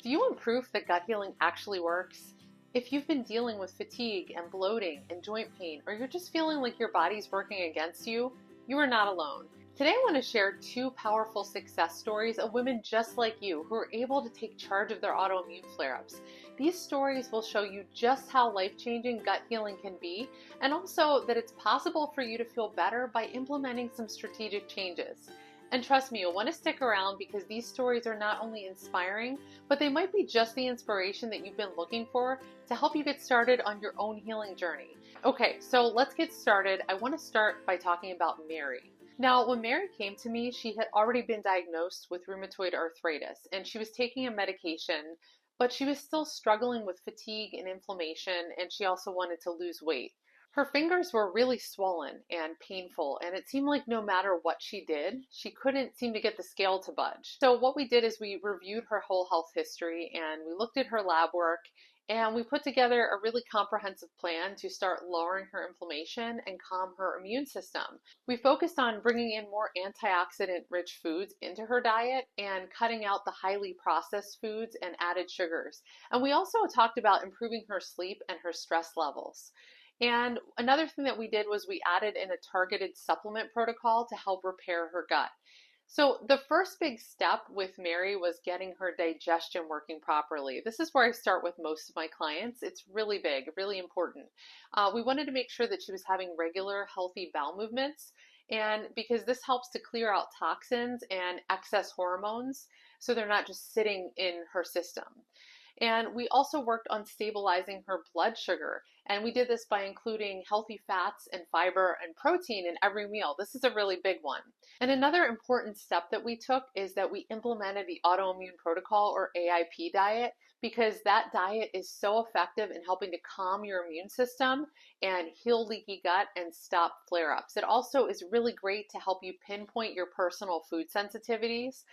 Do you want proof that gut healing actually works? If you've been dealing with fatigue and bloating and joint pain, or you're just feeling like your body's working against you, you are not alone. Today I want to share two powerful success stories of women just like you who are able to take charge of their autoimmune flare-ups. These stories will show you just how life-changing gut healing can be, and also that it's possible for you to feel better by implementing some strategic changes. And trust me, you'll want to stick around because these stories are not only inspiring, but they might be just the inspiration that you've been looking for to help you get started on your own healing journey. Okay, so let's get started. I want to start by talking about Mary. Now, when Mary came to me, she had already been diagnosed with rheumatoid arthritis, and she was taking a medication, but she was still struggling with fatigue and inflammation, and she also wanted to lose weight. Her fingers were really swollen and painful, and it seemed like no matter what she did, she couldn't seem to get the scale to budge. So what we did is we reviewed her whole health history, and we looked at her lab work, and we put together a really comprehensive plan to start lowering her inflammation and calm her immune system. We focused on bringing in more antioxidant-rich foods into her diet and cutting out the highly processed foods and added sugars. And we also talked about improving her sleep and her stress levels. And another thing that we did was we added in a targeted supplement protocol to help repair her gut. So the first big step with Mary was getting her digestion working properly. This is where I start with most of my clients. It's really big, really important. We wanted to make sure that she was having regular, healthy bowel movements, and because this helps to clear out toxins and excess hormones so they're not just sitting in her system. And we also worked on stabilizing her blood sugar. And we did this by including healthy fats and fiber and protein in every meal. This is a really big one. And another important step that we took is that we implemented the autoimmune protocol, or AIP diet, because that diet is so effective in helping to calm your immune system and heal leaky gut and stop flare-ups. It also is really great to help you pinpoint your personal food sensitivities.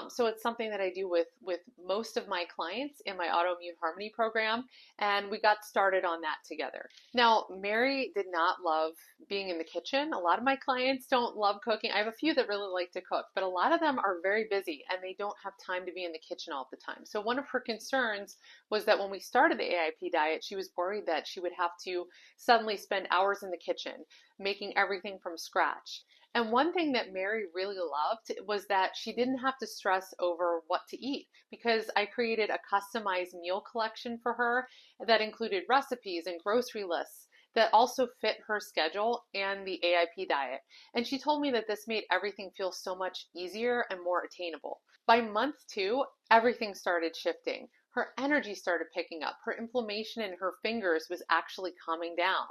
So it's something that I do with most of my clients in my Autoimmune Harmony program, and we got started on that together. Now, Mary did not love being in the kitchen. A lot of my clients don't love cooking. I have a few that really like to cook, but a lot of them are very busy and they don't have time to be in the kitchen all the time. So one of her concerns was that when we started the AIP diet, she was worried that she would have to suddenly spend hours in the kitchen making everything from scratch. And one thing that Mary really loved was that she didn't have to stress over what to eat, because I created a customized meal collection for her that included recipes and grocery lists that also fit her schedule and the AIP diet. And she told me that this made everything feel so much easier and more attainable. By month 2, everything started shifting. Her energy started picking up. Her inflammation in her fingers was actually calming down.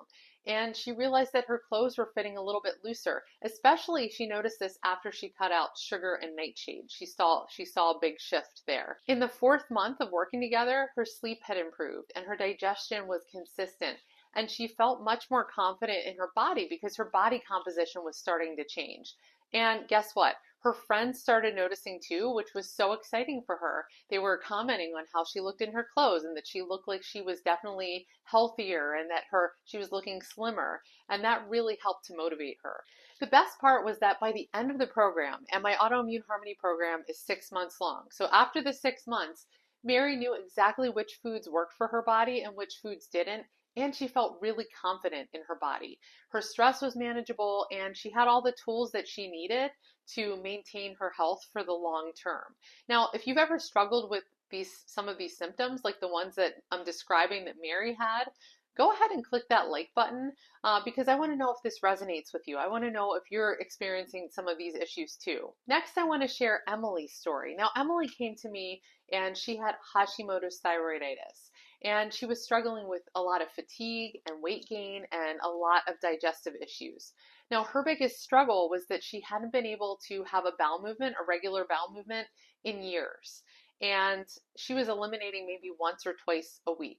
And she realized that her clothes were fitting a little bit looser. Especially, she noticed this after she cut out sugar and nightshade. She saw a big shift there. In the 4th month of working together, her sleep had improved and her digestion was consistent. And she felt much more confident in her body because her body composition was starting to change. And guess what? Her friends started noticing too, which was so exciting for her. They were commenting on how she looked in her clothes and that she looked like she was definitely healthier and that she was looking slimmer. And that really helped to motivate her. The best part was that by the end of the program, and my Autoimmune Harmony program is 6 months long. So after the 6 months, Mary knew exactly which foods worked for her body and which foods didn't. And she felt really confident in her body. Her stress was manageable and she had all the tools that she needed to maintain her health for the long term. Now, if you've ever struggled with some of these symptoms, like the ones that I'm describing that Mary had, go ahead and click that like button because I want to know if this resonates with you. I want to know if you're experiencing some of these issues too. Next, I want to share Emily's story. Now, Emily came to me and she had Hashimoto's thyroiditis. And she was struggling with a lot of fatigue and weight gain and a lot of digestive issues. Now, her biggest struggle was that she hadn't been able to have a bowel movement, a regular bowel movement, in years. And she was eliminating maybe once or twice a week.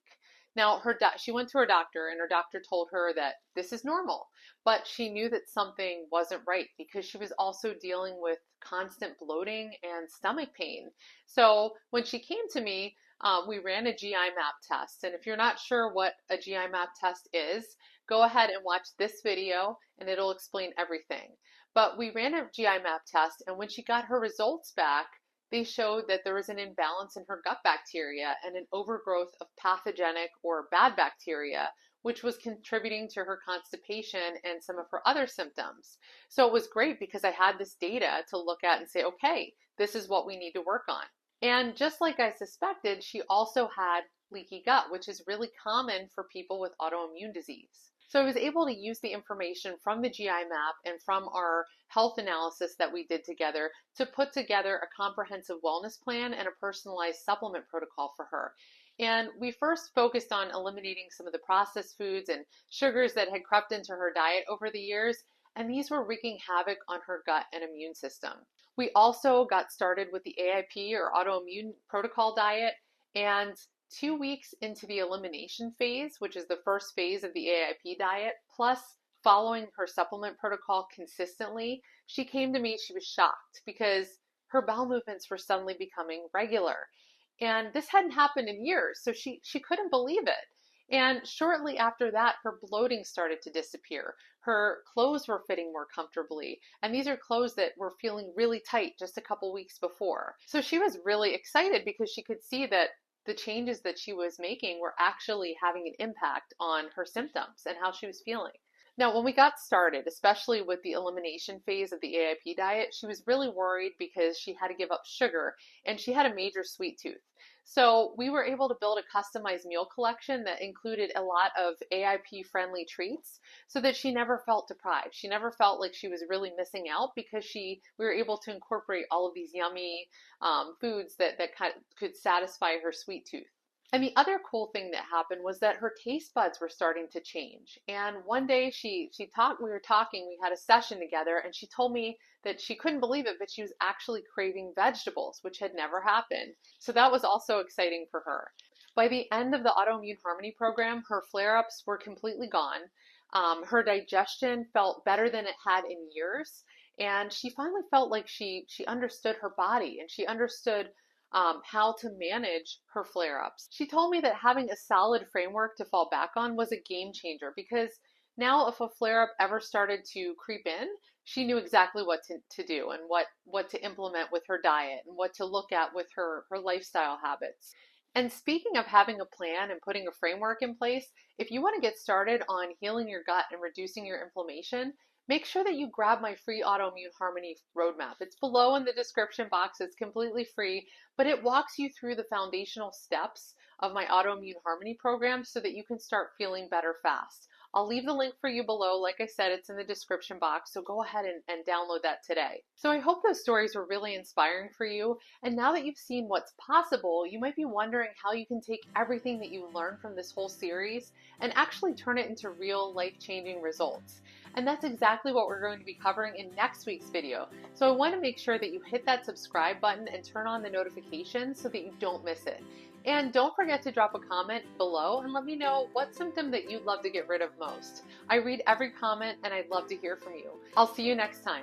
Now, she went to her doctor and her doctor told her that this is normal, but she knew that something wasn't right because she was also dealing with constant bloating and stomach pain. So when she came to me, we ran a GI map test. And if you're not sure what a GI map test is, go ahead and watch this video and it'll explain everything. But we ran a GI map test, and when she got her results back, they showed that there was an imbalance in her gut bacteria and an overgrowth of pathogenic or bad bacteria, which was contributing to her constipation and some of her other symptoms. So it was great because I had this data to look at and say, okay, this is what we need to work on. And just like I suspected, she also had leaky gut, which is really common for people with autoimmune disease. So I was able to use the information from the GI map and from our health analysis that we did together to put together a comprehensive wellness plan and a personalized supplement protocol for her. And we first focused on eliminating some of the processed foods and sugars that had crept into her diet over the years, and these were wreaking havoc on her gut and immune system. We also got started with the AIP or autoimmune protocol diet, and 2 weeks into the elimination phase, which is the first phase of the AIP diet, plus following her supplement protocol consistently, she came to me, she was shocked because her bowel movements were suddenly becoming regular. And this hadn't happened in years, so she couldn't believe it. And shortly after that, her bloating started to disappear. Her clothes were fitting more comfortably, and these are clothes that were feeling really tight just a couple weeks before. So she was really excited because she could see that the changes that she was making were actually having an impact on her symptoms and how she was feeling. Now, when we got started, especially with the elimination phase of the AIP diet, she was really worried because she had to give up sugar and she had a major sweet tooth. So we were able to build a customized meal collection that included a lot of AIP-friendly treats so that she never felt deprived. She never felt like she was really missing out because we were able to incorporate all of these yummy foods that could satisfy her sweet tooth. And the other cool thing that happened was that her taste buds were starting to change. And one day we were talking, we had a session together, and she told me that she couldn't believe it, but she was actually craving vegetables, which had never happened. So that was also exciting for her. By the end of the Autoimmune Harmony program, her flare-ups were completely gone. Her digestion felt better than it had in years. And she finally felt like she understood her body and she understood how to manage her flare-ups. She told me that having a solid framework to fall back on was a game changer because now if a flare-up ever started to creep in, she knew exactly what to do and what to implement with her diet and what to look at with her lifestyle habits. And speaking of having a plan and putting a framework in place, if you want to get started on healing your gut and reducing your inflammation, make sure that you grab my free Autoimmune Harmony roadmap. It's below in the description box. It's completely free, but it walks you through the foundational steps of my Autoimmune Harmony program so that you can start feeling better fast. I'll leave the link for you below. Like I said, it's in the description box, so go ahead and download that today. So I hope those stories were really inspiring for you. And now that you've seen what's possible, you might be wondering how you can take everything that you learned from this whole series and actually turn it into real life-changing results. And that's exactly what we're going to be covering in next week's video. So I want to make sure that you hit that subscribe button and turn on the notifications so that you don't miss it. And don't forget to drop a comment below and let me know what symptom that you'd love to get rid of most. I read every comment and I'd love to hear from you. I'll see you next time.